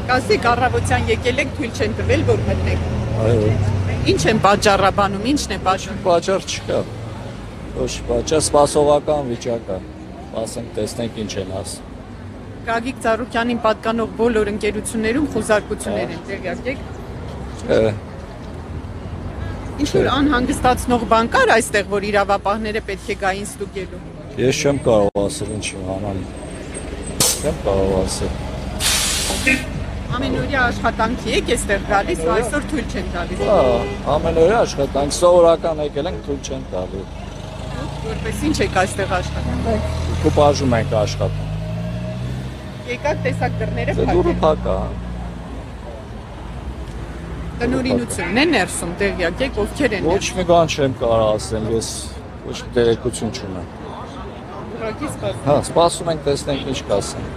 Կասի կառավարության եկել եք թույլ չեն տվել, որ մտնեք։ Այո։ Ինչ են պատճառաբանում, ինչն է բաժանում։ Պատճառ չկա։ Ոչ պատճառ, սպասողական վիճակ է։ Ասենք տեսնենք ինչ են ասում։ Գագիկ Ծառուկյանին պատկանող բոլոր ընկերություններում խոզարկություններ են տեղյակ եք։ Ինչ որ անհանգստացնող բան կար այստեղ, որ իրավապահները պետք է գային ստուգելու։ Ես չեմ կարող ասել ինչ անեմ։ Չեմ կարող ասել։ Ամենօրյա աշխատանքի եք այստեղ գալիս, ու այսօր թույլ չեն տալիս։ Հա, ամենօրյա աշխատանք, սովորական եկել ենք, թույլ չեն տալի։ Որպես ինչ եք այստեղ աշխատում։ Կուպաժում ենք աշխատում։ Եկաք տեսակ դռները Դուրը փակ փակ է։ Տնօրինությունն է ներսում տեղյակ եք, ովքեր են Ոչ մի բան չեմ կարող ասել, ես ոչ մի տեղեկություն չունեմ։ Ուղղակի սպասում։ Հա, սպասում ենք տեսնենք ինչ կասեն։